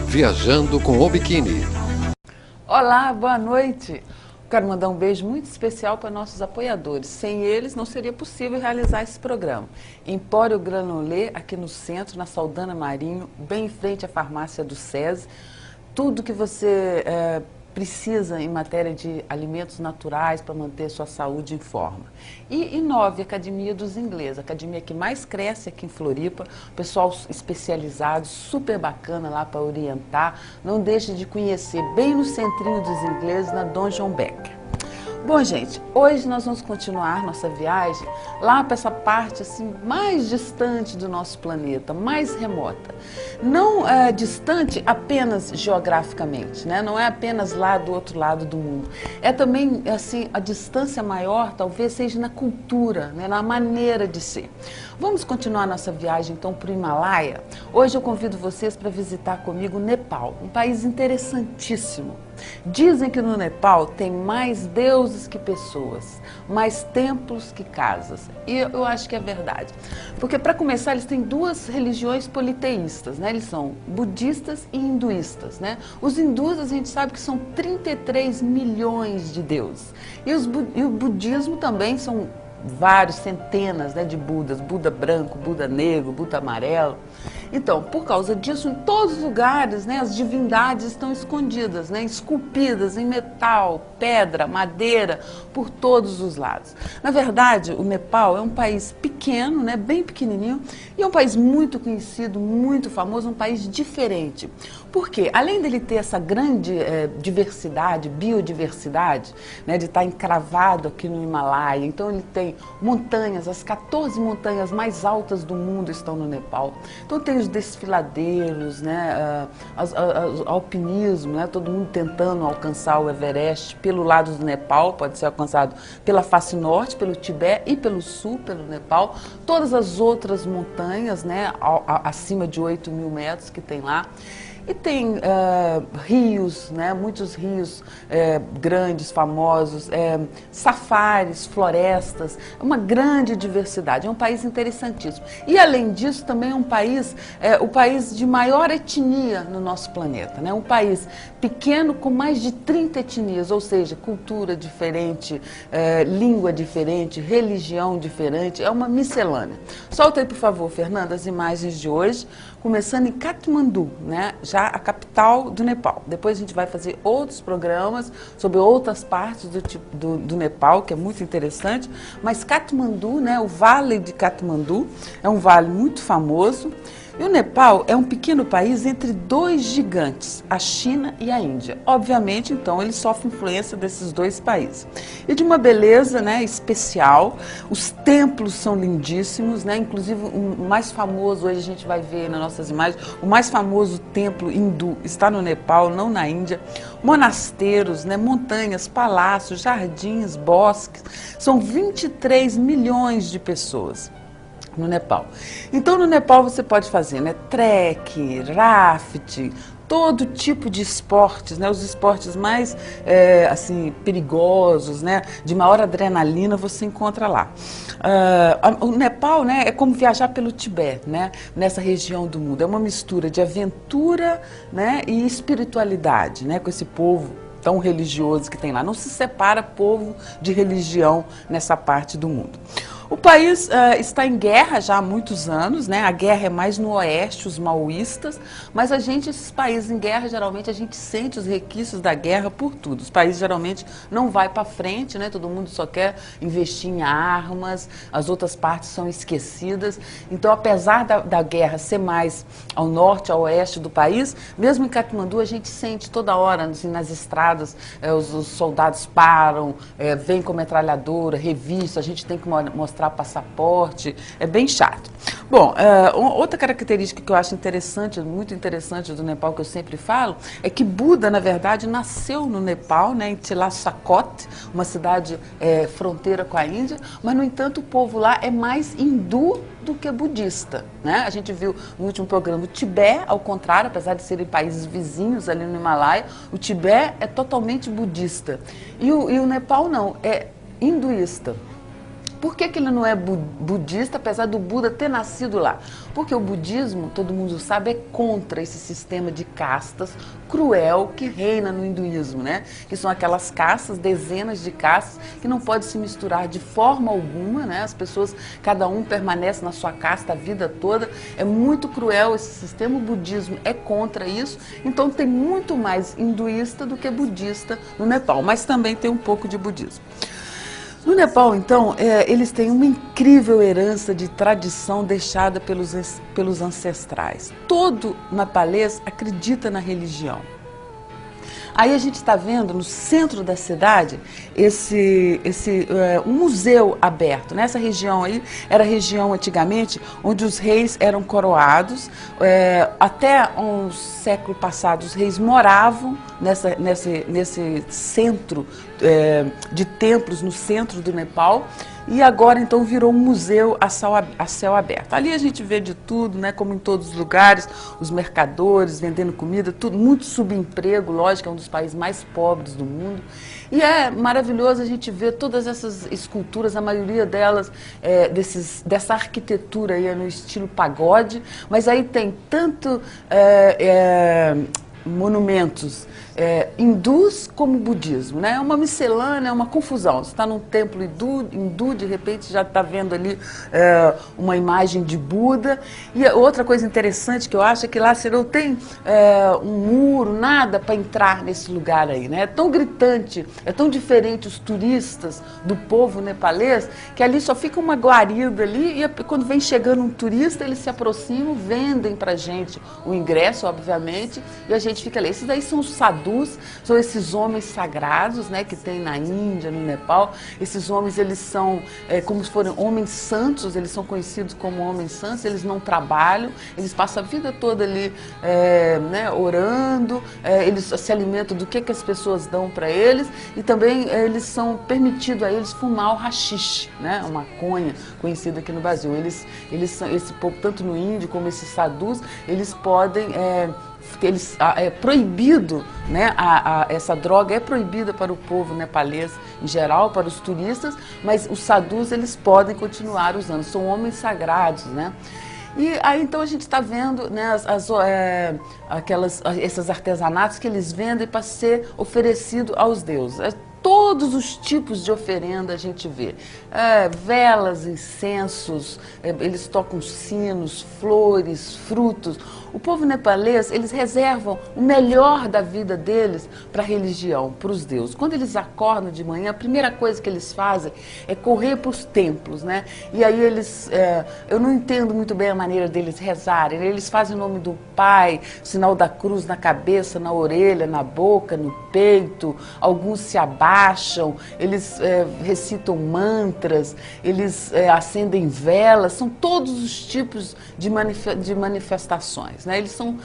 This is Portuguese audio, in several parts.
Viajando com o Biquíni. Olá, boa noite. Quero mandar um beijo muito especial para nossos apoiadores. Sem eles não seria possível realizar esse programa. Empório Granolê, aqui no centro, na Saldanha Marinho, bem em frente à farmácia do SESI. Tudo que você precisa em matéria de alimentos naturais para manter sua saúde em forma. E Inove, Academia dos Ingleses, a academia que mais cresce aqui em Floripa, pessoal especializado, super bacana lá para orientar. Não deixe de conhecer, bem no centrinho dos ingleses, na Dom João Becker. Bom, gente, hoje nós vamos continuar nossa viagem lá para essa parte assim, mais distante do nosso planeta, mais remota. Não distante apenas geograficamente, né? Não é apenas lá do outro lado do mundo. É também, assim, a distância maior talvez seja na cultura, né? Na maneira de ser. Vamos continuar nossa viagem então para o Himalaia? Hoje eu convido vocês para visitar comigo o Nepal, um país interessantíssimo. Dizem que no Nepal tem mais deuses que pessoas, mais templos que casas. E eu acho que é verdade. Porque, para começar, eles têm duas religiões politeístas, né? Eles são budistas e hinduístas, né? Os hindus, a gente sabe que são 33 milhões de deuses. E o budismo também são vários, centenas, né, de Budas, Buda branco, Buda negro, Buda amarelo. Então, por causa disso, em todos os lugares, né, as divindades estão escondidas, né, esculpidas em metal, pedra, madeira, por todos os lados. Na verdade, o Nepal é um país pequeno, né, bem pequenininho, e é um país muito conhecido, muito famoso, um país diferente. Por quê? Além dele ter essa grande diversidade, biodiversidade, né, de estar encravado aqui no Himalaia, então ele tem montanhas, as 14 montanhas mais altas do mundo estão no Nepal. Então tem os desfiladeiros, né, alpinismo, né, todo mundo tentando alcançar o Everest pelo lado do Nepal, pode ser alcançado pela face norte, pelo Tibete e pelo sul, pelo Nepal. Todas as outras montanhas, né, acima de 8.000 metros que tem lá. E tem rios, né, muitos rios grandes, famosos, safaris, florestas, uma grande diversidade. É um país interessantíssimo. E, além disso, também é um país, o país de maior etnia no nosso planeta, né? Um país pequeno com mais de 30 etnias, ou seja, cultura diferente, língua diferente, religião diferente, é uma miscelânea. Solta aí, por favor, Fernanda, as imagens de hoje, começando em Katmandu, né? Já a capital do Nepal. Depois a gente vai fazer outros programas sobre outras partes do Nepal, que é muito interessante, mas Katmandu, né? O Vale de Katmandu é um vale muito famoso. E o Nepal é um pequeno país entre dois gigantes, a China e a Índia. Obviamente, então, ele sofre influência desses dois países. E de uma beleza, né, especial, os templos são lindíssimos, né, inclusive o mais famoso, hoje a gente vai ver nas nossas imagens, o mais famoso templo hindu está no Nepal, não na Índia. Monasteiros, né, montanhas, palácios, jardins, bosques, são 23 milhões de pessoas no Nepal. Então, no Nepal você pode fazer, né, trek, raft, todo tipo de esportes, né, os esportes mais assim, perigosos, né, de maior adrenalina você encontra lá. O Nepal, né, é como viajar pelo Tibete, né, nessa região do mundo. É uma mistura de aventura, né, e espiritualidade, né, com esse povo tão religioso que tem lá. Não se separa povo de religião nessa parte do mundo. O país está em guerra já há muitos anos, né? A guerra é mais no oeste, os maoístas, mas esses países em guerra, geralmente a gente sente os requisitos da guerra por tudo. Os países geralmente não vai para frente, né? Todo mundo só quer investir em armas, as outras partes são esquecidas. Então, apesar da guerra ser mais ao norte, ao oeste do país, mesmo em Katmandu a gente sente toda hora, assim, nas estradas, os soldados param, vêm com metralhadora, revista, a gente tem que mostrar passaporte, é bem chato. Bom, outra característica que eu acho interessante, muito interessante do Nepal, que eu sempre falo, é que Buda, na verdade, nasceu no Nepal, né, em Tlaxcott, uma cidade fronteira com a Índia, mas, no entanto, o povo lá é mais hindu do que budista, né? A gente viu no último programa o Tibete, ao contrário, apesar de serem países vizinhos ali no Himalaia, o Tibete é totalmente budista. E o Nepal não, é hinduísta. Por que que ele não é budista, apesar do Buda ter nascido lá? Porque o budismo, todo mundo sabe, é contra esse sistema de castas cruel que reina no hinduísmo, né? Que são aquelas castas, dezenas de castas, que não pode se misturar de forma alguma, né? As pessoas, cada um permanece na sua casta a vida toda. É muito cruel esse sistema, o budismo é contra isso, então tem muito mais hinduísta do que budista no Nepal, mas também tem um pouco de budismo. No Nepal, então, eles têm uma incrível herança de tradição deixada pelos ancestrais. Todo nepalês acredita na religião. Aí a gente está vendo no centro da cidade um museu aberto. Nessa região aí, era a região antigamente onde os reis eram coroados. Até um século passado, os reis moravam nesse centro de templos no centro do Nepal. E agora, então, virou um museu a céu aberto. Ali a gente vê de tudo, né, como em todos os lugares, os mercadores vendendo comida, tudo, muito subemprego, lógico, é um dos países mais pobres do mundo. E é maravilhoso a gente ver todas essas esculturas, a maioria delas, dessa arquitetura aí no estilo pagode, mas aí tem tanto monumentos hindus como budismo, né? É uma miscelânea, é uma confusão. Você está num templo hindu, de repente já está vendo ali uma imagem de Buda. E outra coisa interessante que eu acho é que lá você não tem um muro, nada para entrar nesse lugar aí, né? É tão gritante, é tão diferente os turistas do povo nepalês, que ali só fica uma guarida ali e quando vem chegando um turista, eles se aproximam, vendem pra gente o ingresso, obviamente, e a gente fica ali. Esses daí são os sadhus, são esses homens sagrados, né, que tem na Índia, no Nepal. Esses homens, eles são como se fossem homens santos, eles são conhecidos como homens santos, eles não trabalham, eles passam a vida toda ali né, orando, eles se alimentam do que as pessoas dão para eles, e também eles são permitidos a eles fumar o haxixe, né, a maconha, conhecida aqui no Brasil. Eles são, esse povo, tanto no índio como esses sadhus, eles podem... é proibido, né, essa droga é proibida para o povo nepalês em geral, para os turistas, mas os sadhus eles podem continuar usando, são homens sagrados, né? E aí então a gente está vendo, né, esses artesanatos que eles vendem para ser oferecido aos deuses. Todos os tipos de oferenda a gente vê. Velas, incensos, eles tocam sinos, flores, frutos. O povo nepalês, eles reservam o melhor da vida deles para a religião, para os deuses. Quando eles acordam de manhã, a primeira coisa que eles fazem é correr para os templos, né? E aí eles, eu não entendo muito bem a maneira deles rezarem. Eles fazem o nome do Pai, sinal da cruz na cabeça, na orelha, na boca, no peito. Alguns se abaixam, eles recitam mantras, eles acendem velas. São todos os tipos de manifestações. Né? Eles são,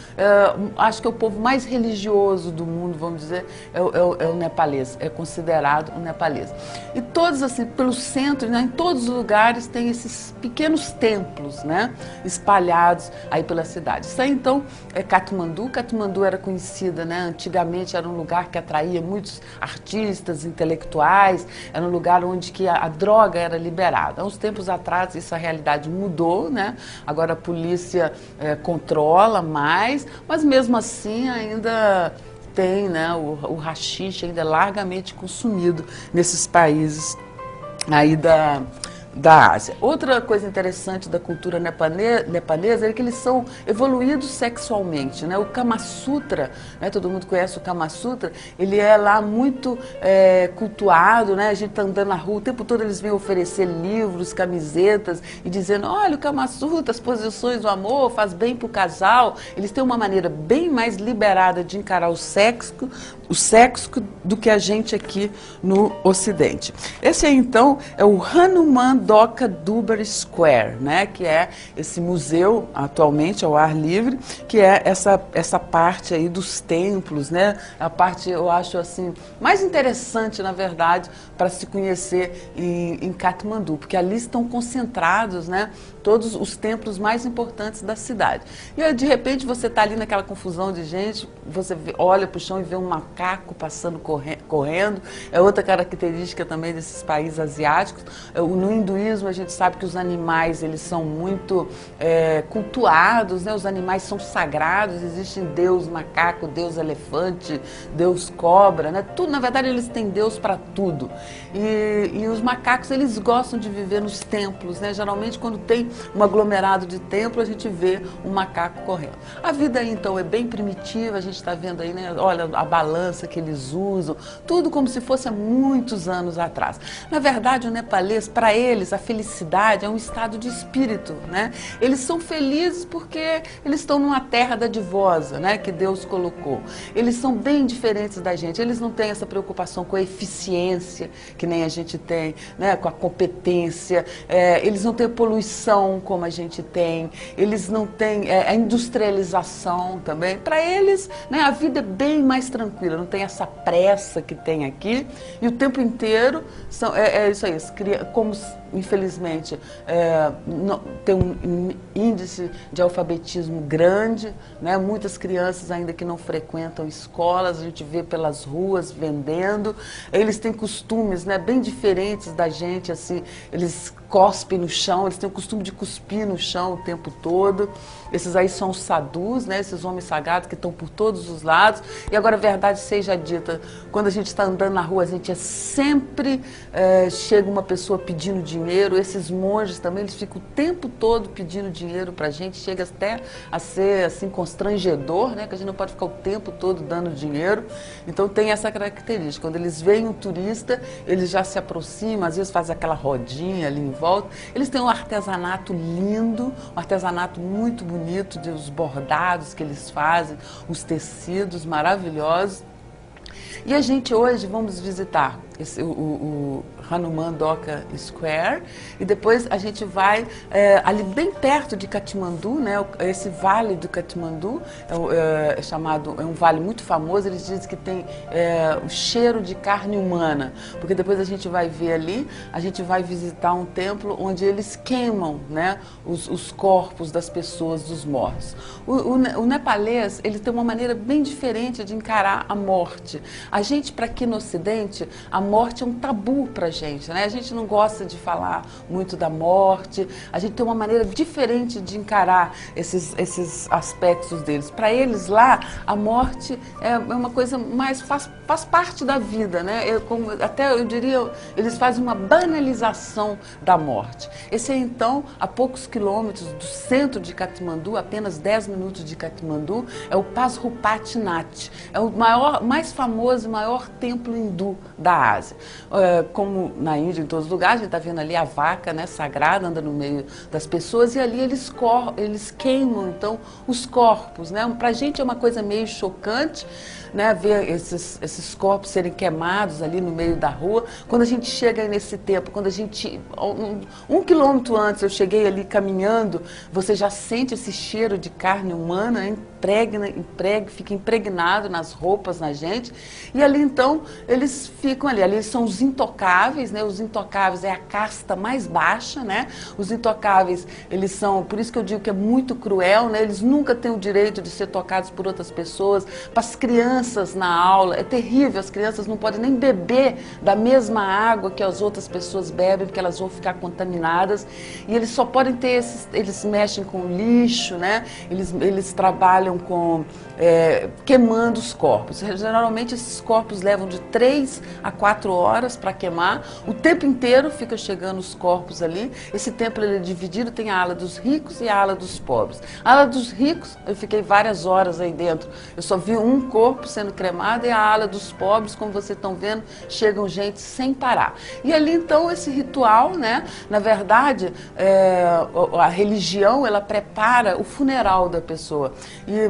acho que é o povo mais religioso do mundo, vamos dizer, é o nepalês, é considerado o nepalês. E todos assim, pelo centro, né, em todos os lugares tem esses pequenos templos, né, espalhados aí pela cidade. Isso aí então é Katmandu. Katmandu era conhecida, né, antigamente era um lugar que atraía muitos artistas, intelectuais, era um lugar onde que a droga era liberada. Há uns tempos atrás essa realidade mudou, né? Agora a polícia controla mais, mas mesmo assim ainda tem, né, o haxixe ainda é largamente consumido nesses países aí da Ásia. Outra coisa interessante da cultura nepalesa é que eles são evoluídos sexualmente, né? O Kama Sutra, né? Todo mundo conhece o Kama Sutra, ele é lá muito cultuado, né? A gente tá andando na rua, o tempo todo eles vêm oferecer livros, camisetas e dizendo, olha o Kama Sutra, as posições do amor, faz bem pro casal. Eles têm uma maneira bem mais liberada de encarar o sexo do que a gente aqui no Ocidente. Esse aí então é o Hanuman Doka Durbar Square, né, que é esse museu atualmente ao ar livre, que é essa parte aí dos templos, né, a parte eu acho assim mais interessante na verdade para se conhecer em Katmandu, porque ali estão concentrados, né, todos os templos mais importantes da cidade. E aí, de repente você está ali naquela confusão de gente, você olha para o chão e vê um macaco passando correndo, é outra característica também desses países asiáticos. No hinduísmo a gente sabe que os animais eles são muito cultuados, né? Os animais são sagrados, existe Deus macaco, Deus elefante, Deus cobra, né? Tudo, na verdade eles têm Deus para tudo. E os macacos eles gostam de viver nos templos, né? Geralmente quando tem um aglomerado de templo a gente vê um macaco correndo. A vida aí então é bem primitiva, a gente está vendo aí, né? Olha a balança que eles usam, tudo como se fosse há muitos anos atrás. Na verdade o nepalês, para eles a felicidade é um estado de espírito, né? Eles são felizes porque eles estão numa terra dadivosa, né? Que Deus colocou. Eles são bem diferentes da gente, eles não têm essa preocupação com a eficiência que nem a gente tem, né? Com a competência, eles não têm poluição como a gente tem, eles não têm a industrialização também. Para eles, né, a vida é bem mais tranquila, não tem essa pressa que tem aqui e o tempo inteiro é isso aí, como infelizmente tem um índice de alfabetismo grande, né? Muitas crianças ainda que não frequentam escolas, a gente vê pelas ruas vendendo, eles têm costumes, né, bem diferentes da gente, assim, eles cospem no chão, eles têm o costume de cuspir no chão o tempo todo. Esses aí são os sadhus, né? Esses homens sagrados que estão por todos os lados. E agora a verdade seja dita, quando a gente está andando na rua, a gente sempre chega uma pessoa pedindo dinheiro. Esses monges também, eles ficam o tempo todo pedindo dinheiro para a gente, chega até a ser assim constrangedor, né? Que a gente não pode ficar o tempo todo dando dinheiro. Então tem essa característica, quando eles veem um turista, eles já se aproximam, às vezes fazem aquela rodinha ali em volta. Eles têm um artesanato lindo, um artesanato muito bonito, os bordados que eles fazem, os tecidos maravilhosos. E a gente hoje vamos visitar o Hanuman Doka Square e depois a gente vai ali bem perto de Katmandu, né? Esse vale do Katmandu é um vale muito famoso, eles dizem que tem o cheiro de carne humana, porque depois a gente vai ver ali, a gente vai visitar um templo onde eles queimam, né, os corpos das pessoas, dos mortos. O nepalês, ele tem uma maneira bem diferente de encarar a morte. A gente, para aqui no Ocidente, a morte é um tabu para a gente, né? A gente não gosta de falar muito da morte, a gente tem uma maneira diferente de encarar esses aspectos deles. Para eles lá, a morte é uma coisa mais, faz parte da vida, né? Até eu diria, eles fazem uma banalização da morte. Esse é então, a poucos quilômetros do centro de Katmandu, apenas 10 minutos de Katmandu, é o Pashupati Nath. É o mais famoso e maior templo hindu da Ásia. Como na Índia, em todos os lugares, a gente está vendo ali a vaca, né, sagrada, anda no meio das pessoas, e ali eles queimam, então, os corpos, né? Para a gente é uma coisa meio chocante, né, ver esses corpos serem queimados ali no meio da rua. Quando a gente chega nesse tempo, quando a gente, um quilômetro antes, eu cheguei ali caminhando, você já sente esse cheiro de carne humana, fica impregnado nas roupas, na gente, e ali então, eles ficam ali eles são os intocáveis, né? Os intocáveis é a casta mais baixa, né? Os intocáveis, eles são, por isso que eu digo que é muito cruel, né? Eles nunca têm o direito de ser tocados por outras pessoas. Para as crianças na aula, é terrível, as crianças não podem nem beber da mesma água que as outras pessoas bebem, porque elas vão ficar contaminadas, e eles só podem ter eles mexem com lixo, né? Eles trabalham com queimando os corpos. Geralmente esses corpos levam de 3 a 4 horas para queimar, o tempo inteiro fica chegando os corpos ali. Esse templo ele é dividido, tem a ala dos ricos e a ala dos pobres. A ala dos ricos, eu fiquei várias horas aí dentro, eu só vi um corpo sendo cremado, e a ala dos pobres, como vocês estão vendo, chegam gente sem parar. E ali então esse ritual, né, na verdade, a religião, ela prepara o funeral da pessoa. E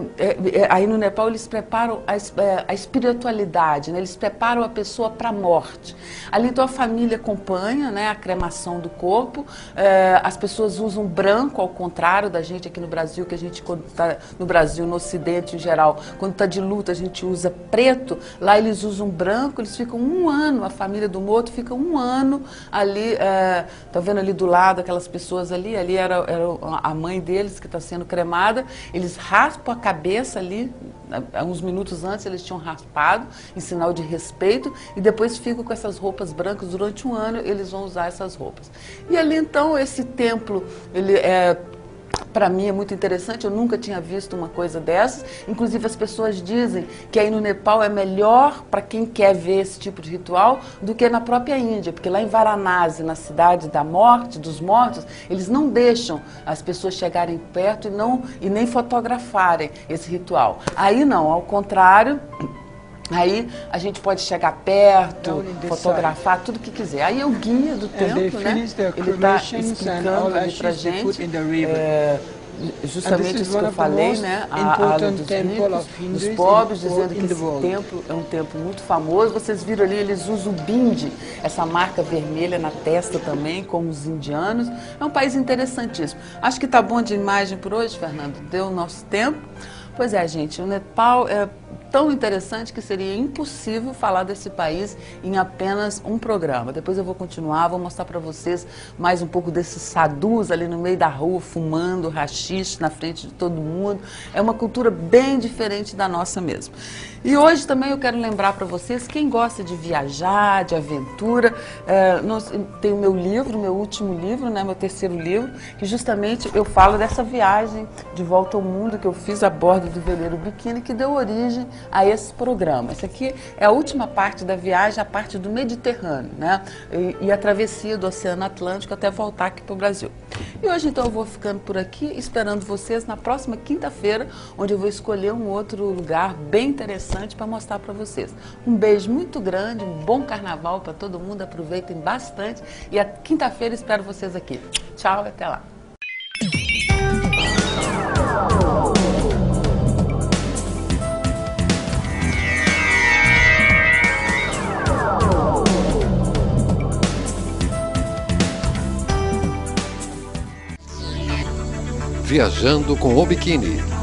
aí no Nepal eles preparam a espiritualidade, né, eles preparam a pessoa para a morte. Ali então a família acompanha, né, a cremação do corpo. As pessoas usam branco, ao contrário da gente aqui no Brasil, que a gente, quando está no Brasil, no Ocidente em geral, quando está de luto a gente usa preto. Lá eles usam branco, eles ficam um ano, a família do morto fica um ano ali, tá vendo ali do lado aquelas pessoas ali era a mãe deles que está sendo cremada. Eles raspam cabeça ali, uns minutos antes eles tinham raspado, em sinal de respeito, e depois ficam com essas roupas brancas durante um ano, eles vão usar essas roupas. E ali então esse templo, ele para mim é muito interessante, eu nunca tinha visto uma coisa dessas. Inclusive as pessoas dizem que aí no Nepal é melhor para quem quer ver esse tipo de ritual do que na própria Índia, porque lá em Varanasi, na cidade da morte, dos mortos, eles não deixam as pessoas chegarem perto e nem fotografarem esse ritual. Aí não, ao contrário. Aí a gente pode chegar perto, fotografar, tudo que quiser. Aí é o guia do templo, né? Ele está explicando ali pra gente justamente isso que eu falei, né? A ala dos ricos, dos pobres, dizendo que esse templo é um templo muito famoso. Vocês viram ali, eles usam o bindi, essa marca vermelha na testa também, como os indianos. É um país interessantíssimo. Acho que tá bom de imagem por hoje, Fernando. Deu o nosso tempo. Pois é, gente, o Nepal é tão interessante que seria impossível falar desse país em apenas um programa. Depois eu vou continuar, vou mostrar para vocês mais um pouco desses sadhus ali no meio da rua, fumando haxixe na frente de todo mundo. É uma cultura bem diferente da nossa mesmo. E hoje também eu quero lembrar para vocês, quem gosta de viajar, de aventura, tem o meu livro, meu último livro, né, meu terceiro livro, que justamente eu falo dessa viagem de volta ao mundo que eu fiz a bordo do veleiro Bikini, que deu origem a esse programa. Essa aqui é a última parte da viagem, a parte do Mediterrâneo, né, e a travessia do Oceano Atlântico até voltar aqui para o Brasil. E hoje então eu vou ficando por aqui, esperando vocês na próxima quinta-feira, onde eu vou escolher um outro lugar bem interessante para mostrar para vocês. Um beijo muito grande, um bom carnaval para todo mundo, aproveitem bastante e a quinta-feira espero vocês aqui. Tchau, até lá. Viajando com o Biquíni.